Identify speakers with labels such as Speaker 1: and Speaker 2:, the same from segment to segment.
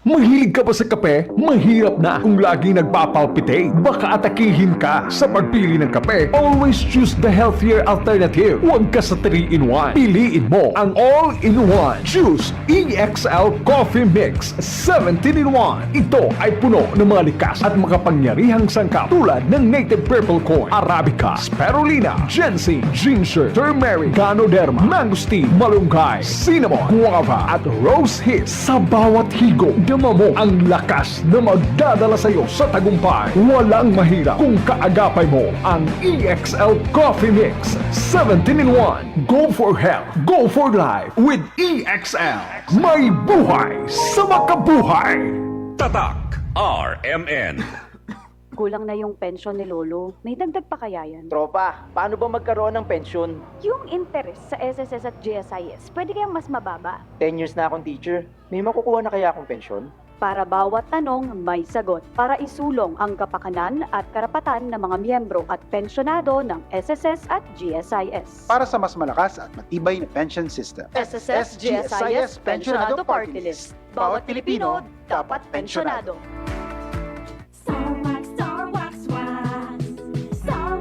Speaker 1: Mahilig ka ba sa kape? Mahirap na kung laging nagpapalpitate. Baka atakihin ka sa pagpili ng kape. Always choose the healthier alternative. Huwag ka sa 3-in-1. Piliin mo ang all-in-one. Choose EXL Coffee Mix 17-in-1. Ito ay puno ng mga likas at makapangyarihang sangkap tulad ng native purple corn, arabica, spirulina, ginseng, ginger, turmeric, ganoderma, mangosteen, malunggay, cinnamon, guava at rose hips. Sa bawat higop, dama mo ang lakas na magdadala sa iyo sa tagumpay. Walang mahirap kung kaagapay mo ang EXL Coffee Mix 17-in-1. Go for health, go for life with EXL. May buhay sa makabuhay.
Speaker 2: Tatak RMN.
Speaker 3: Kulang na yung pensyon ni Lolo. May dagdag pa kaya yan?
Speaker 4: Tropa, paano ba magkaroon ng pensyon?
Speaker 3: Yung interest sa SSS at GSIS, pwede kayang mas mababa.
Speaker 4: 10 years na akong teacher. May makukuha na kaya akong pensyon?
Speaker 3: Para bawat tanong, may sagot. Para isulong ang kapakanan at karapatan ng mga miyembro at pensyonado ng SSS at GSIS.
Speaker 5: Para sa mas malakas at matibay na pension system.
Speaker 3: SSS GSIS Pensionado Party List. Bawat Pilipino dapat pensyonado.
Speaker 6: Star Wax Wax. Star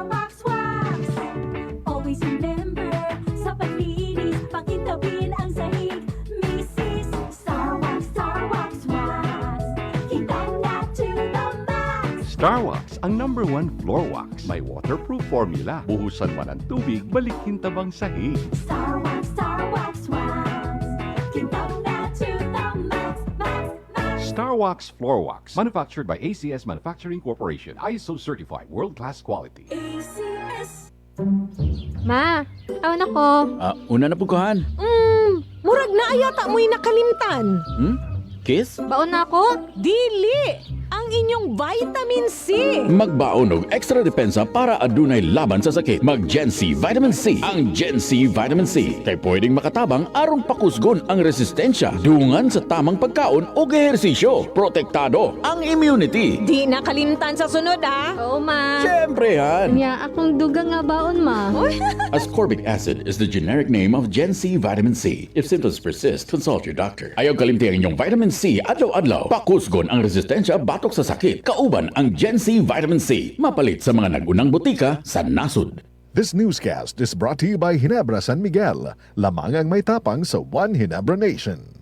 Speaker 6: Wax Wax. Always remember, sa paglinis, pakintabin ang sahig. Mrs. Star Wax Wax. Kitang na to the max.
Speaker 7: Star Wax, ang #1 floor wax. May waterproof formula. Buhusan man ang tubig, balikin tabang sahig.
Speaker 6: Star Wax Kitang na to the max.
Speaker 7: Star Wax Floor Wax. Manufactured by ACS Manufacturing Corporation. ISO certified. World-class quality.
Speaker 6: ACS.
Speaker 8: Ma, awan ako.
Speaker 9: Una na puguhan.
Speaker 10: Murag na ayata mo'y nakalimtan.
Speaker 9: Kiss?
Speaker 8: Baon na ako?
Speaker 10: Dili! Ang inyong vitamin C!
Speaker 9: Magbaon og extra depensa para adunay laban sa sakit. Mag Gen C Vitamin C. Ang Gen C Vitamin C kay pwedeng makatabang aron pakusgon ang resistensya dungan sa tamang pagkaon o ehersisyo. Protektado ang immunity.
Speaker 10: Di nakalimtan sa sunod, ha?
Speaker 8: Oo, ma.
Speaker 9: Siyempre yan.
Speaker 8: Nya, akong dugang nga baon, ma.
Speaker 9: Ascorbic acid is the generic name of Gen C Vitamin C. If symptoms persist, consult your doctor. Ayaw kalimti ang inyong vitamin C adlaw-adlaw. Pakusgon ang resistensya batok sa sakit. Kauban ang Gen C Vitamin C. Mapalit sa mga nagunang butika sa nasud.
Speaker 11: This newscast is brought to you by Ginebra San Miguel. Lamang ang may tapang sa One Ginebra Nation.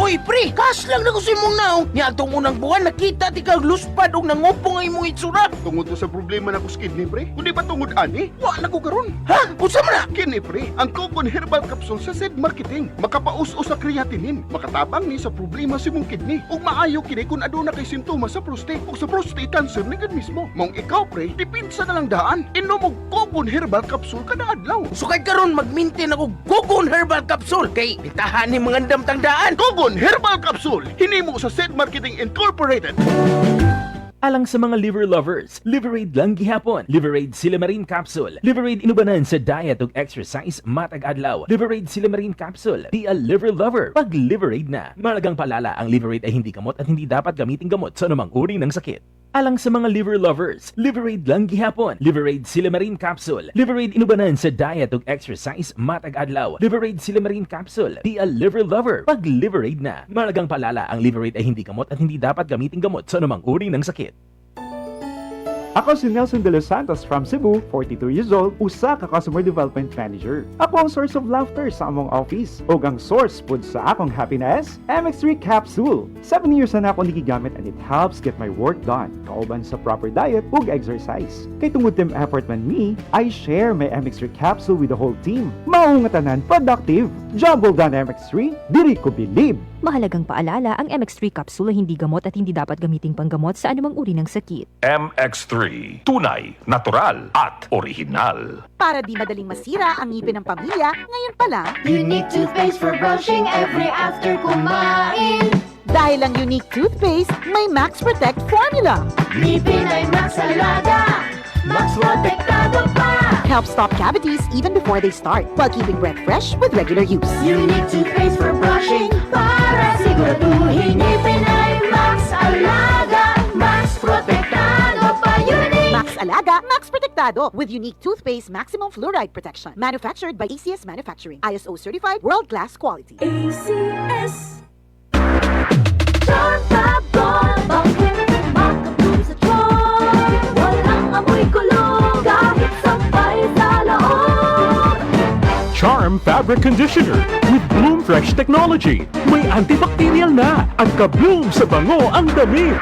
Speaker 4: Uy, pre! Kas lang na ko sa imong naong. Niya itong unang buwan, nakita di kang luspad o nangopong ang imong itsura.
Speaker 5: Tungod to sa problema na ko sa kidney, pre. Kundi ba tungod ani? Wa na ko karon.
Speaker 4: Ha? Usa man na?
Speaker 5: Kini, pre, ang Cogon Herbal Capsule sa Zed Marketing. Makapaus-o sa creatinine. Makatabang ni sa problema sa imong kidney. Ug maayo kini kung aduna kay simptomas sa prostate o sa prostate cancer ni gid mismo. Mong ikaw, pre, dipinsa na lang daan. Inom og Cogon Herbal Capsule kada adlaw.
Speaker 4: Sukay karon mag-maintain ako Cogon Herbal Capsule kay itahan ni mga damtang daan.
Speaker 5: Cogon Herbal Capsule. Hinimo sa Zed Marketing Incorporated.
Speaker 12: Alang sa mga liver lovers, Liverade lang gihapon. Liverade Silamarine Capsule. Liverade inubanan sa diet ug exercise matag adlaw. Liverade Silamarine Capsule. Be a liver lover. Pag Liverade na. Malagang palala, ang Liverade ay hindi gamot at hindi dapat gamiting gamot sa anumang uri ng sakit. Alang sa mga liver lovers, Liverade lang gihapon. Liverade Silamarine Capsule. Liverade inubanan sa diet ug exercise matag adlaw. Liverade Silamarine Capsule. Be a liver lover. Pag Liverade na. Malagang palala, ang Liverade ay hindi gamot at hindi dapat gamiting gamot sa anumang uri ng sakit.
Speaker 13: Ako si Nelson De Los Santos from Cebu, 42 years old, usa ka Customer Development Manager. Ako ang source of laughter sa among office ug ang source pud sa akong happiness, MX3 Capsule. 7 years na ako nigigamit and it helps get my work done. Kauban sa proper diet ug exercise. Kay tungod team effort man me, I share my MX3 Capsule with the whole team. Mao nga tanan productive. Job well done MX3, diri ko believe.
Speaker 14: Mahalagang paalala, ang MX3 capsule ay hindi gamot at hindi dapat gamiting panggamot sa anumang uri ng sakit.
Speaker 2: MX3. Tunay, natural, at original.
Speaker 15: Para di madaling masira ang ngipin ng pamilya, ngayon pa lang,
Speaker 6: Unique toothpaste for brushing every after kumain.
Speaker 15: dahil ang Unique toothpaste may Max Protect formula.
Speaker 6: Ngipin ay Max Alaga. Max Protektado pa.
Speaker 15: Helps stop cavities even before they start, while keeping breath fresh with regular use.
Speaker 6: Unique toothpaste for brushing para siguraduhin ngipin ay Max Alaga. Max Protektado pa. Unique.
Speaker 15: Max Alaga, Max Protektado with Unique toothpaste maximum fluoride protection. Manufactured by ACS Manufacturing. ISO certified, world-class quality.
Speaker 6: ACS.
Speaker 1: Fabric Conditioner with Bloom Fresh Technology. May antibacterial na at ka-bloom sa bango ang damit.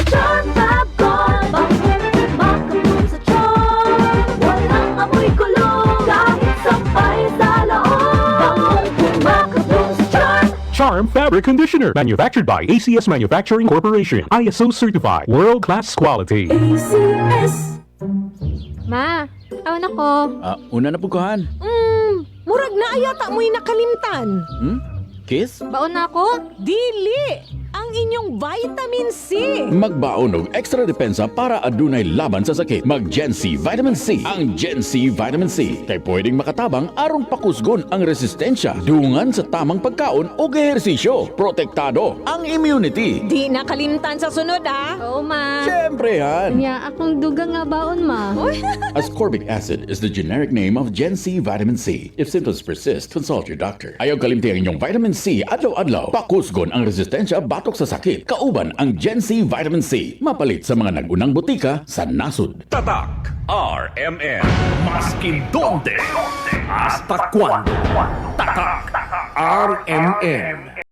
Speaker 6: Charm Fab Gold, bangong kumakabog sa charm. Walang amoy kulong, kahit sampay sa loob. Bangong kumakabog sa charm.
Speaker 1: Charm Fabric Conditioner, manufactured by ACS Manufacturing Corporation. ISO certified, world-class quality.
Speaker 6: ACS.
Speaker 8: Ma, awan ako.
Speaker 9: Una na pukuhan.
Speaker 10: Murag na ayata mo'y nakalimtan.
Speaker 9: Kiss?
Speaker 8: Baon na ako?
Speaker 10: Dili! Ang inyong vitamin C!
Speaker 9: Magbaon og extra depensa para adunay laban sa sakit. Mag Gen C Vitamin C. Ang Gen C Vitamin C kay pwedeng makatabang arong pakusgon ang resistensya dungan sa tamang pagkaon o ehersisyo. Protektado ang immunity.
Speaker 10: Di nakalimtan sa sunod, ah!
Speaker 8: Oo, ma.
Speaker 9: Siyempre yan.
Speaker 8: Nya, akong dugang nga baon, ma.
Speaker 9: Ascorbic acid is the generic name of Gen C Vitamin C. If symptoms persist, consult your doctor. Ayaw kalimti ang inyong vitamin C adlaw-adlaw. Pakusgon ang resistensya batok sa sakit. Kauban ang Gen C Vitamin C. Mapalit sa mga nagunang butika sa nasud.
Speaker 2: Tatak RMN. Maskin donde, hasta cuando. Tatak RMN.